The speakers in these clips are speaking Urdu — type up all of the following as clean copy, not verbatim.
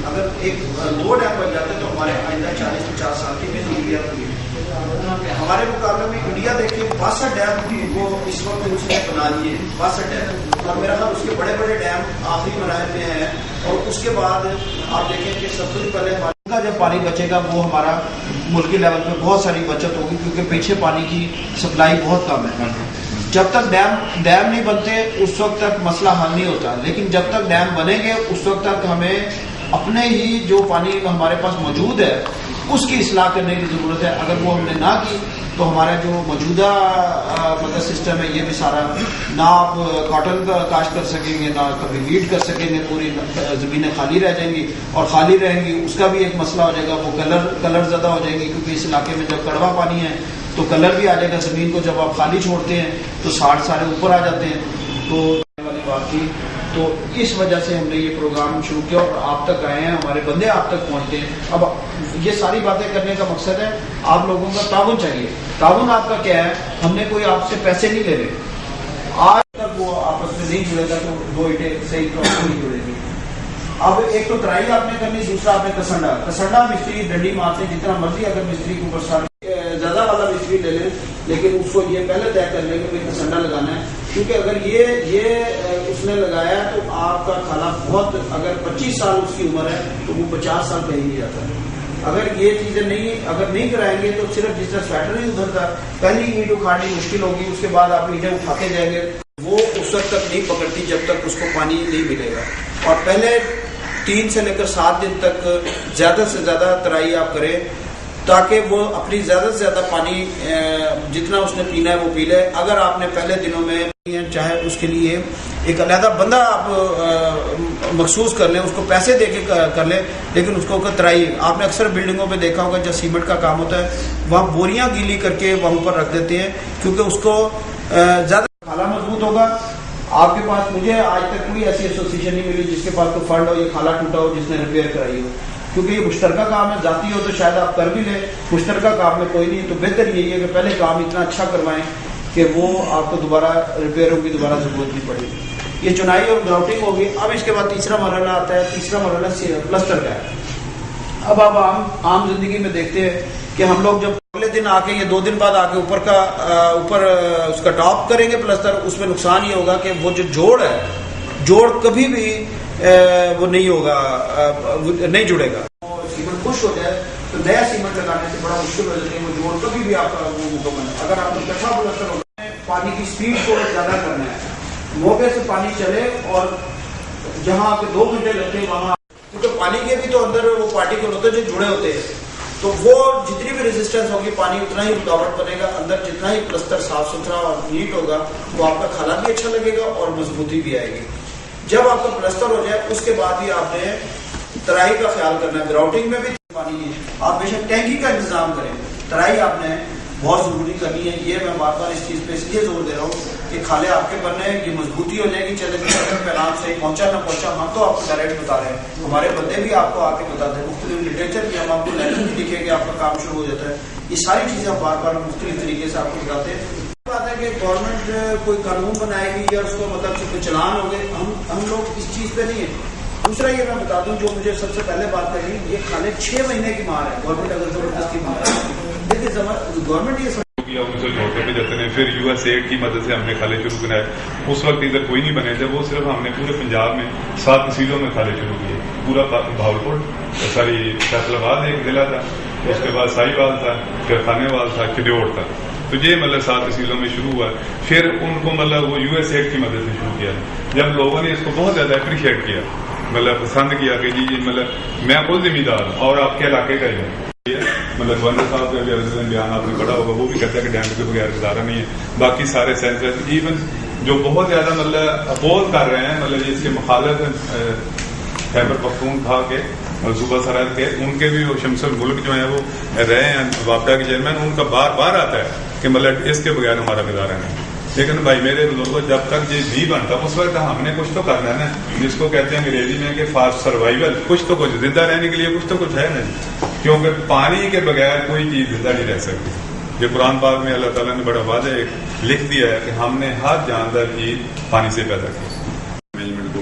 اگر ایک دو ڈیم بن جاتے تو ہمارے آئندہ 40-50 سال کی بھی ہوئی. ہمارے مقابلے میں انڈیا دیکھیں 62 ڈیم وہ اس وقت اس نے بنا لیے 62 ڈیم, اور میرا خیال اس کے بڑے بڑے ڈیم آخری مراحل میں ہیں. اور اس کے بعد آپ دیکھیں کہ سب سے پہلے کا جب پانی بچے گا وہ ہمارا ملکی لیول پہ بہت ساری بچت ہوگی, کیونکہ پیچھے پانی کی سپلائی بہت کم ہے. جب تک ڈیم نہیں بنتے اس وقت تک مسئلہ حل نہیں ہوتا, لیکن جب تک ڈیم بنیں گے اس وقت تک ہمیں اپنے ہی جو پانی ہمارے پاس موجود ہے اس کی اصلاح کرنے کی ضرورت ہے. اگر وہ ہم نے نہ کی تو ہمارا جو موجودہ مطلب سسٹم ہے یہ بھی سارا نہ آپ کاٹن کا کاشت کر سکیں گے, نہ کبھی ویٹ کر سکیں گے, پوری زمینیں خالی رہ جائیں گی, اور خالی رہیں گی اس کا بھی ایک مسئلہ ہو جائے گا, وہ کلر زدہ ہو جائیں گی, کیونکہ اس علاقے میں جب کڑوا پانی ہے تو کلر بھی آ جائے گا زمین کو. جب آپ خالی چھوڑتے ہیں تو ساڑھ سارے اوپر آ جاتے ہیں. تو والی بات تھی, تو اس وجہ سے ہم نے یہ پروگرام شروع کیا اور آپ تک آئے ہیں, ہمارے بندے آپ تک پہنچتے ہیں. اب یہ ساری باتیں کرنے کا مقصد ہے آپ لوگوں کا تعاون چاہیے. تعاون آپ کا کیا ہے, ہم نے کوئی آپ سے پیسے نہیں لے رہے. آج تک وہ آپس میں نہیں جڑے گا تو دو اینٹیں صحیح طور سے نہیں جڑے گی. اب ایک تو ترائی آپ نے کرنی, دوسرا آپ نے کسنڈا مستری ڈنڈی مارتے جتنا مرضی, اگر مستری کے اوپر سارے زیادہ والا مستری لے لیں, لیکن اس کو یہ پہلے طے کر لیں کہ کسنڈا لگانا ہے. کیونکہ اگر یہ اس نے لگایا تو آپ کا کھالا بہت, اگر 25 سال اس کی عمر ہے تو وہ 50 سال کہیں نہیں جاتا ہے. اگر یہ چیزیں نہیں کرائیں گے تو صرف جس طرح سویٹر نہیں ادھرتا, پہلی اینٹ اکھاڑنی مشکل ہوگی, اس کے بعد آپ اینٹیں اٹھاتے جائیں گے, وہ اس وقت تک نہیں پکڑتی جب تک اس کو پانی نہیں ملے گا. اور پہلے 3 سے لے کر 7 دن تک زیادہ سے زیادہ ترائی آپ کریں تاکہ وہ اپنی زیادہ سے زیادہ پانی جتنا اس نے پینا ہے وہ پی لے. اگر آپ نے پہلے دنوں میں چاہے اس کے لیے ایک علیحدہ بندہ آپ مخصوص کر لیں, اس کو پیسے دے کے کر لیں, لیکن اس کو ترائی آپ نے اکثر بلڈنگوں پہ دیکھا ہوگا جب سیمنٹ کا کام ہوتا ہے وہاں بوریاں گیلی کر کے وہاں پر رکھ دیتے ہیں, کیونکہ اس کو زیادہ کھالا مضبوط ہوگا. آپ کے پاس مجھے آج تک کوئی ایسی ایسوسیشن نہیں ملی جس کے پاس کوئی فنڈ ہو, یہ کھالا ٹوٹا ہو جس نے ریپیئر کرائی ہو, کیونکہ یہ مشترکہ کام ہے. ذاتی ہو تو شاید آپ کر بھی لیں, مشترکہ کام میں کوئی نہیں. تو بہتر یہی ہے کہ پہلے کام اتنا اچھا کروائیں کہ وہ آپ کو دوبارہ ریپیئروں کی دوبارہ ضرورت نہیں پڑے گی. یہ چنائی اور گراؤٹنگ ہوگی. اب اس کے بعد تیسرا مرحلہ آتا ہے. تیسرا مرحلہ پلسٹر کا ہے. اب آپ عام زندگی میں دیکھتے ہیں کہ ہم لوگ جب اگلے دن آ کے یا 2 دن بعد آ کے اوپر اس کا ٹاپ کریں گے پلسٹر, اس میں نقصان یہ ہوگا کہ وہ جو جوڑ کبھی بھی وہ نہیں ہوگا, نہیں جڑے گا. سیمنٹ خوش ہو جائے تو نیا سیمنٹ لگانے سے بڑا مشکل ہو جاتا ہے, وہ جوڑ کبھی بھی آپ کا وہ مکمل ہے. اگر آپ کو کٹھا پلسٹر ہوگا, پانی کی سپیڈ کو زیادہ کرنا ہے, موقع سے پانی چلے, اور جہاں آپ کے 2 گھنٹے لگتے ہیں وہاں, کیونکہ پانی کے بھی تو اندر وہ پارٹیکل ہوتے ہیں جو جڑے ہوتے ہیں, تو وہ جتنی بھی ریزسٹنس ہوگی پانی اتنا ہی رکاوٹ بنے گا. اندر جتنا ہی پلسٹر صاف ستھرا اور نیٹ ہوگا تو آپ کا کھالا بھی اچھا لگے گا اور مضبوطی بھی آئے گی. جب آپ کا پلسٹر ہو جائے اس کے بعد ہی آپ نے ترائی کا خیال کرنا ہے. گراؤٹنگ میں بھی پانی کی آپ بے شک ٹینکی کا انتظام کریں. ترائی آپ نے بہت ضروری کرنی ہے. یہ میں بار بار اس چیز پہ اس لیے زور دے رہا ہوں کہ کھالے آپ کے بننے ہیں, یہ مضبوطی ہو جائے گی. چلے پیغام سے پہنچا نہ پہنچا ہم تو آپ کو ڈائریکٹ بتا رہے ہیں, ہمارے بندے بھی آپ کو آ کے بتاتے ہیں, مختلف لٹریچر بھی ہم آپ کو لیٹر بھی لکھے کہ آپ کا کام شروع ہو جاتا ہے. یہ ساری چیزیں ہم بار بار مختلف طریقے سے آپ کو بتاتے ہیں. بات ہے کہ گورنمنٹ کوئی قانون بنائے گی یا اس کو مطلب کوئی چلان ہو گئے, ہم لوگ اس چیز پہ نہیں ہیں. دوسرا یہ میں بتا دوں جو مجھے سب سے پہلے بات کرنی, یہ کھانے 6 مہینے کی مار ہے. گورنمنٹ اگر زبردستی مار ہے, دیکھیے گورنمنٹ یہ سے جوڑتے بھی جاتے ہیں. پھر یو ایس ایڈ کی مدد سے ہم نے کھالے شروع کرائے. اس وقت ادھر کوئی نہیں بنے تھے, وہ صرف ہم نے پورے پنجاب میں 7 تحصیلوں میں کھالے شروع کیے. پورا بھاولپور, ساری فیصل آباد ایک ضلع تھا, اس کے بعد سائی وال تھا, پھر خانے وال تھا, کھڈیوڑ تھا. تو یہ مطلب 7 تحصیلوں میں شروع ہوا. پھر ان کو مطلب وہ یو ایس ایڈ کی مدد سے شروع کیا. جب لوگوں نے اس کو بہت زیادہ اپریشیٹ کیا, مطلب پسند کیا کہ جی مطلب میں خود ذمہ دار ہوں اور آپ کے علاقے کا ہی ہوں. مطلب گورنر صاحب کا بھی بیان آپ نے پڑھا ہوگا, وہ بھی کہتا ہے کہ ڈیم کے بغیر گزارا نہیں ہے. باقی سارے سینسر ایون جو بہت زیادہ مطلب اپوز کر رہے ہیں, مطلب اس کے مخالف خیبر پختونخوا کے اور صوبہ سرحد کے, ان کے بھی وہ شمس الملک جو ہیں وہ رہے ہیں وابڈا کے چیئرمین, ان کا بار بار آتا ہے کہ مطلب اس کے بغیر ہمارا گزارا نہیں. لیکن بھائی میرے بزرگوں, جب تک یہ نہیں بنتا اس وقت ہم نے کچھ تو کرنا ہے نا, جس کو کہتے ہیں انگریزی میں کہ فار سروائیول, کچھ تو کچھ زندہ رہنے کے لیے کچھ تو کچھ ہے نا, کیونکہ پانی کے بغیر کوئی چیز زندہ نہیں رہ سکتی. یہ قرآن پاک میں اللہ تعالیٰ نے بڑا واضح لکھ دیا ہے کہ ہم نے ہر جاندار چیز پانی سے پیدا کی. مینجمنٹ کو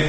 1